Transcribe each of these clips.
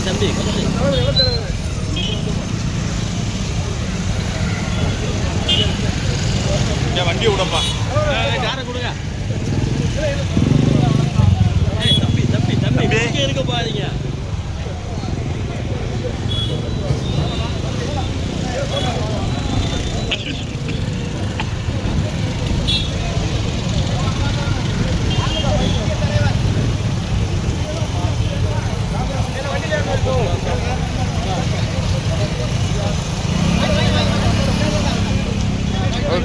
தம்பி வண்டி விடப்பா யாரை கொடுங்க தம்பி தம்பி தம்பி இருக்க பாருங்க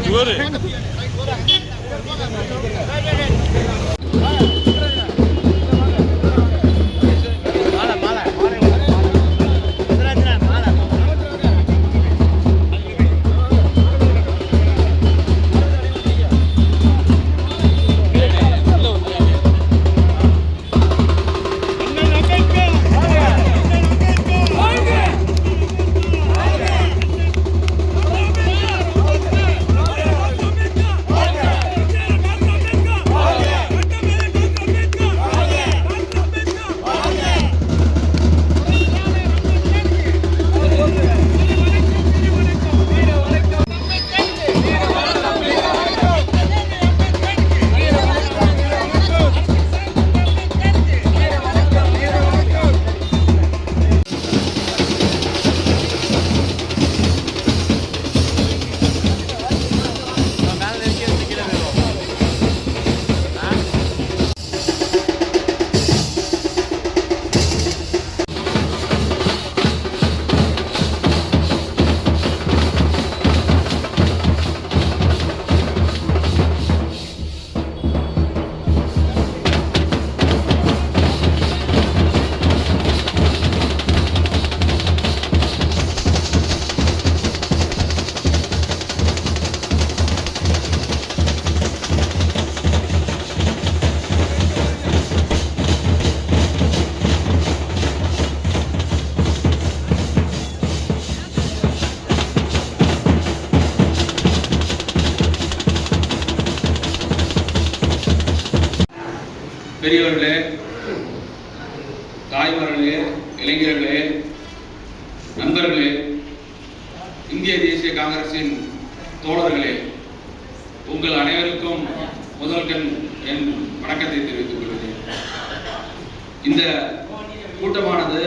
ஜோரு பெரியவர்களே, தாய்மார்களே, இளைஞர்களே, நண்பர்களே, இந்திய தேசிய காங்கிரசின் தோழர்களே, உங்கள் அனைவருக்கும் முதல்கண் என் வணக்கத்தை தெரிவித்துக் கொள்கிறேன். இந்த கூட்டமானது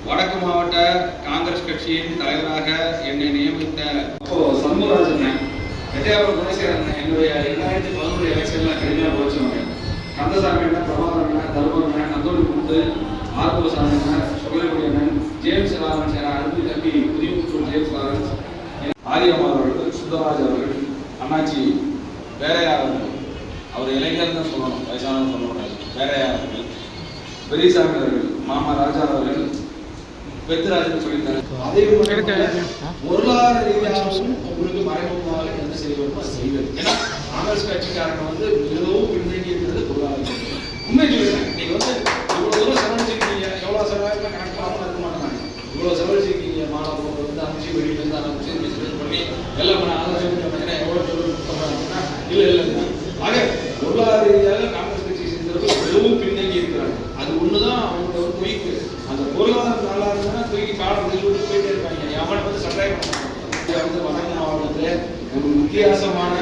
வடக்கு மாவட்ட காங்கிரஸ் கட்சியின் தலைவராக என்னை நியமித்த சண்முகராஜன் எட்டயபுரம் குணசேகரன் என்னுடைய 2011 எலெக்ஷன்ல கடுமையாக போச்சவங்க. கந்தசாமி அண்ணன், பிரபாகரன் அண்ணன், தர்மன் நந்தோடி முத்து, ஆர்கோசாமி அண்ணன், சுகலகுடி அண்ணன், ஜேம்ஸ் லாரன்ஸ் என அன்பு தம்பி புதியமுத்தூர் ஜேம்ஸ் லாரன்ஸ், ஆரியம்மாள் அவர்கள், சுந்தரராஜ் அவர்கள், அண்ணாச்சி வேறையா அவர்கள், அவர் இளைஞர் தான் சொல்லணும், வயசானவங்க சொல்லக்கூடாது, வேறையா அவர்கள், பெரியசாமி அவர்கள், மாமா ராஜா அவர்கள், பெத்ராஜன் சொல்லியிருந்தாரு. அதே பொருளாதார ரீதியாகவும் உங்களுக்கு மறைமுகமாக எந்த செய்வது. ஏன்னா காங்கிரஸ் கட்சிக்காரங்க மிகவும் பின்தங்கி இருக்கிறது பொருளாதாரம். உண்மை சொல்லுறேன், நீங்க இவ்வளவு தூரம் செலவழிச்சிருக்கீங்க, எவ்வளவு செலவாயிருந்தா கணக்கு பார்த்து இருக்க மாட்டாங்க. இவ்வளவு செலவழிச்சிருக்கீங்க, மாணவர்கள் அமைச்சு வெளியிலிருந்து ஆரம்பிச்சு பண்ணி எல்லாம் பண்ண ஆலோசனை எவ்வளவு சொல்றாங்கன்னா இல்ல ஆக பொருளாதார ரீதியாக காங்கிரஸ் கட்சி செஞ்சது மிகவும் பின்தங்கி இருக்கிறாங்க. அது ஒண்ணுதான் அவங்களோட பொய்க்கு. அந்த பொருளாதாரம் நல்லா இருந்தா தூக்கி காலத்தில் விட்டு போயிட்டே இருக்காங்க. அவனை சட்டை வடக்கு மாவட்டத்தில் ஒரு வித்தியாசமான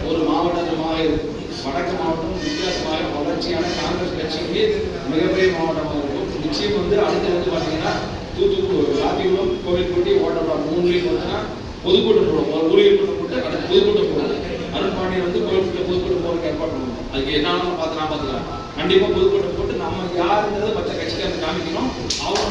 ஒரு மாவட்டமாக இருக்கு. வடக்கு மாவட்டம் வித்தியாசமாக வளர்ச்சியான காங்கிரஸ் கட்சிக்கு மிகப்பெரிய மாவட்டமாக இருக்கும். நிச்சயம் அடுத்து பார்த்தீங்கன்னா தூத்துக்குடி, ராத்திகுளம், கோவில்பட்டி, ஓட்டப்பாடு மூணுலையும் பார்த்தீங்கன்னா பொதுக்கூட்டம் போடும். ஒரு ஊழியர் கூட்டம் போட்டு அடுத்து பொதுக்கூட்டம் போடுது. அருண்பாண்டியன் கோவில்பட்டி பொதுக்கூட்டம் போறதுக்கு ஏற்பாடு பண்ணுவோம். அதுக்கு என்னன்னு பார்த்துக்கலாம். கண்டிப்பா பொதுக்கூட்டம் போட்டு நம்ம யாருங்கிறத மற்ற கட்சிக்காரங்க காமிக்கணும். அவங்க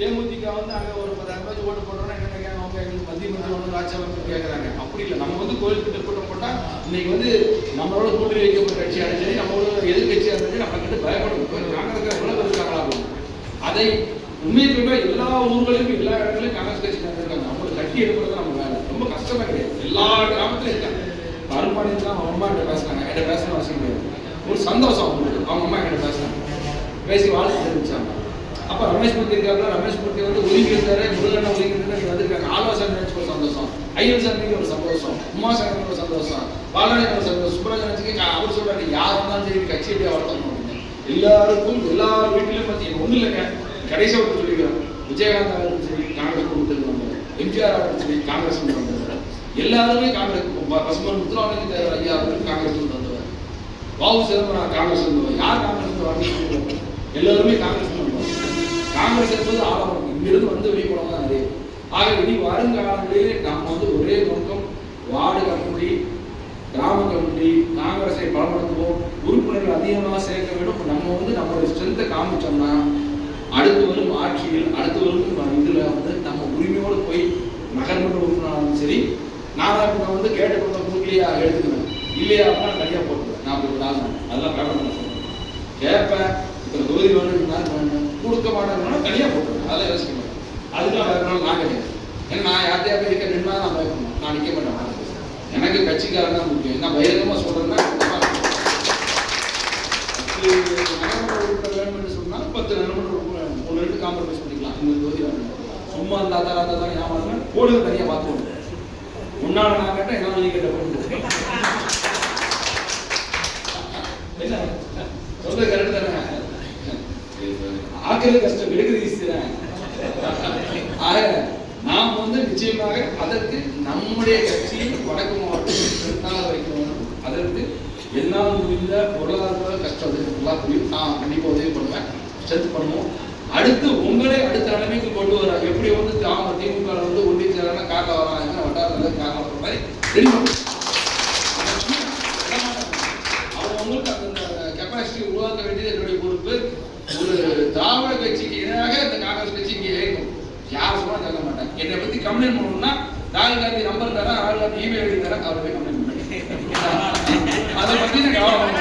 தேமுதிக அங்கே ஒரு 10,000 ஓட்டு போடுறோம்னா என்ன கேட்கறாங்க, அவங்க எங்களுக்கு மத்திய மந்திரி ராஜ்யசபா கேட்கறாங்க. அப்படி இல்லை, நம்ம கோயில்கிட்ட கூட்டம் போட்டா இன்னைக்கு நம்மளோட கூட்டணி வைக்கப்பட்ட கட்சி அடைஞ்சு நம்மளோட எதிர்கட்சியாக இருந்துச்சு நம்ம கிட்ட பயப்படும். காங்கிரஸ் எவ்வளவு இருக்காங்களா? அதை உண்மைக்குமே எல்லா ஊர்களிலும் எல்லா இடங்களிலும் காங்கிரஸ் கட்சி இருக்காங்க. அவங்களை கட்டி எடுக்கிறது நம்ம வேலை ரொம்ப கஷ்டமா கிடையாது. எல்லா கிராமத்திலும் இருக்காங்க. அருண்பாண்டியன் தான் அவங்க அம்மா கிட்ட பேசுறாங்க. என்கிட்ட பேசணும் அவசியம் கிடையாது. ஒரு சந்தோஷம் அவங்களுக்கு. அவங்க அம்மா கிட்ட பேசுறாங்க, பேசி வாழ்த்து தெரிவிச்சாங்க. அப்ப ரமேஷ் மூர்த்தி இருக்காருன்னா ரமேஷ் மூர்த்தி ஒதுங்கி இருந்தாரு, முருகன் ஒதுங்கி இருந்தாரு, வந்திருக்காங்க. ஆலோசனை நினைச்சு ஒரு சந்தோஷம். ஐயன் சாமிக்கு ஒரு சந்தோஷம், உமா சாமிக்கு ஒரு சந்தோஷம், பாலனைக்கு ஒரு சந்தோஷம், சுப்ரஜனத்துக்கு அவர் சொல்றாரு யார் இருந்தாலும் சரி கட்சி எப்படியா வளர்த்தணும் அப்படின்னு. எல்லாருக்கும் எல்லார் வீட்டிலும் பார்த்தீங்கன்னா ஒன்றும் இல்லைங்க. கடைசியாக ஒரு சொல்லிக்கிறோம், விஜயகாந்த் அவர்களும் சரி காங்கிரஸ் கொடுத்தது வந்தார், எம்ஜிஆர் அவர்களும் சரி காங்கிரஸ் வந்தார், எல்லாருமே காங்கிரஸ். பசுமன் முத்துராமலிங்க தேவர் ஐயா அவர்களும் காங்கிரஸ் வந்தவர், வாவு சிதம்பரம் காங்கிரஸ் வந்தவர், யார் காங்கிரஸ் வரணும் எல்லாருமே காங்கிரஸ் வந்தவர். காங்கிரஸ் என்பது ஆழம், இங்கிருந்து வந்து வெளியே போனவங்க தான் நிறைய. ஆக இனி வருங்காலங்களிலே நம்ம வந்து ஒரே நோக்கம், வார்டு கமிட்டி, கிராம கமிட்டி, காங்கிரஸை பலப்படுத்துவோம், உறுப்பினர்கள் அதிகமாக சேர்க்க வேண்டும். நம்ம வந்து நம்மளுடைய ஸ்ட்ரென்த்தை காமிச்சோம்னா அடுத்து வரும் ஆட்சியில், அடுத்து வரும் இதில் வந்து நம்ம உரிமையோடு போய் நகர்மன்ற உறுப்பினராலும் சரி, நான் இப்போ வந்து கேட்டுக்கொண்ட குழுக்களையா எடுத்துக்குவேன், இல்லையா அப்படின்னா தனியாக போட்டுருவேன். நான் ஒரு நாள் அதெல்லாம் பேப்பர் பண்ண சொல்லுவேன், கேட்பேன். இப்போ தொகுதி வேணும் கொடுக்க மாட்டேங்கன்னா தனியாக போட்டுருவேன், அதெல்லாம் யோசிக்க மாட்டேன். அதுதான் வேறு நான் கிடையாது. ஏன்னா நான் யார்த்தையா போய் இருக்க நின்னா நான் பயப்படணும், நான் நிற்க மாட்டேன். எனக்கு கட்சிக்காரன் தான் முக்கியம். என்ன பகிரங்கமாக சொல்கிறேன்னா நகர்மன்ற உறுப்பினர் வேணும் என்று சொன்னால் 10 நகர்மன்ற உறுப்பினர் 1-2 காம்ப்ரமைஸ் பண்ணிக்கலாம். இந்த தொகுதி வேணும் சும்மா அந்த தாத்தா தான் ஏமாறுறேன் போடுங்க, தனியாக பார்த்துக்கணும். உன்னால நான் கேட்டேன், என்னால் நீ கேட்ட போட்டு என்ன சொல்றது கரெக்டு தானே? ஆக்கிறது கஷ்டம், எடுக்கிறது ஈஸி தானே. ஆக நாம் வந்து நிச்சயமாக அதற்கு நம்முடைய கட்சியை வடக்கு மாவட்டத்தில் வைக்கணும். அதற்கு என்னால் முடிந்த பொருளாதார கஷ்டம் எல்லாம் புரியும். நான் கண்டிப்பாக உதவி பண்ணுவேன், ஸ்ட்ரென்த் பண்ணுவோம். அடுத்து உங்களே அடுத்த நிலைமைக்கு கொண்டு வர எப்படி வந்து திமுக வந்து ஒன்றிய செயலாளர் காக்க வராங்க, வட்டாரத்தில் காக்க வர மாதிரி ரெடி பண்ணுவோம். அவங்களுக்கு அந்த கெப்பாசிட்டி உருவாக்க வேண்டியது என்னுடைய பொறுப்பு. ஒரு திராவிட கட்சிக்கு இணையாக இந்த காங்கிரஸ் கட்சி இங்கே இருக்கும். யாரும் சொன்னா கேட்க மாட்டேன். என்னை பத்தி கம்ப்ளைண்ட் பண்ணணும்னா ராகுல் காந்தி நம்பர் தரேன், ராகுல் காந்தி இமெயில் எழுதி தரேன், அவரை போய் கம்ப்ளைண்ட் பண்ணி அதை பத்தி நான் கவலைப்பட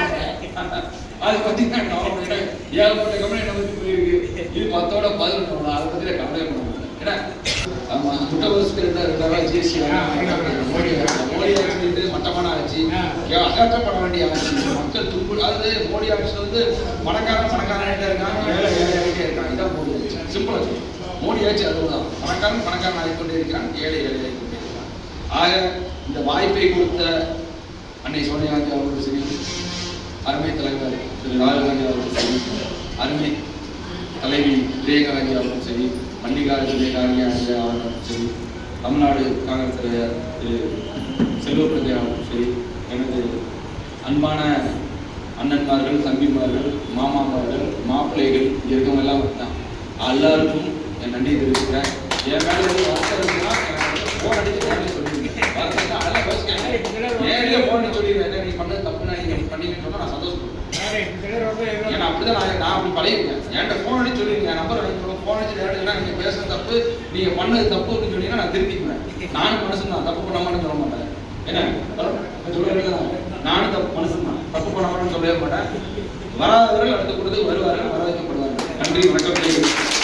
அதை பத்தி நான் கவலைப்பட்டேன். ஏகப்பட்ட கம்ப்ளைண்ட் பத்தி போயிருக்கு, இது 10ஓட 11 அதை பத்தி நான் கம்ப்ளைண்ட் பண்ண மாட்டேன். ஏன்னா ஆமா முட்டை வருஷத்துக்கு 2000 ஜிஎஸ்டி மோடி ஆட்சி மட்டமான ஆட்சி, அகற்றப்பட வேண்டிய ஆட்சி, மக்கள் துன்பு. அது மோடி ஆட்சி வந்து பணக்காரன் இருக்காங்க, ஏழை இருக்காங்க. இதான் மோடி ஆட்சி. சிம்பிளா சொல்லி மோடி ஆட்சி அதுதான். பணக்காரன் ஆகிக்கொண்டே இருக்கிறான், ஏழை ஆகிக்கொண்டே இருக்கிறான். ஆக இந்த வாய்ப்பை கொடுத்த அன்னை சோனியா காந்தி அவர்களும் சரி, அருமை தலைவர் திரு ராகுல் காந்தி அவர்களும் சரி, அருமை தலைவி பிரியங்கா காந்தி அவர்களும் சரி, மல்லிகார்ஜுன கார்கே அவர்களும் சரி, தமிழ்நாடு காங்கிரஸ் தலைவர் திரு செல்வப்பிரதே அவர்களும் சரி, எனது அன்பான அண்ணன்மார்கள், தம்பிமார்கள், மாமாமார்கள், மாப்பிள்ளைகள் இருக்கவங்க எல்லாம் தான் எல்லாருக்கும் என் நன்றி தெரிவிக்கிறேன். என் மேலே வருத்தம்னா ஃபோன் அடிச்சு நேரில் சொல்லிடுங்க. வருத்தம்னா அதெல்லாம் யோசிக்கிறேன், நேரில் ஃபோன் அடிச்சு சொல்லிடுவேன். என்ன நீ பண்ணது தப்புன்னா நீங்கள் பண்ணீங்கன்னு சொன்னால் நான் சந்தோஷப்படுவேன். ஏன்னா அப்படிதான் நான் அப்படி பழகிருக்கேன். என்கிட்ட ஃபோன் அடிச்சு சொல்லிடுங்க, நம்பர் வாங்கிக்கணும். ஃபோன் அடிச்சு நேரடினா நீங்கள் பேசுறது தப்பு, நீங்கள் பண்ணது தப்பு அப்படின்னு சொன்னீங்கன்னா நான் திருத்திக்குவேன். நானும் மனுஷன் தான், தப்பு பண்ண மாட்டேன்னு சொல்ல மாட்டேன். என்ன சொல்லுவேன், நானும் தப்பு மனுஷன் தான், தப்பு பண்ண மாட்டேன்னு சொல்லவே மாட்டேன். வராதவர்கள் அடுத்த கூட்டத்துக்கு வருவார்கள், வர வைக்கப்படுவார்கள். நன்றி, வணக்கம்.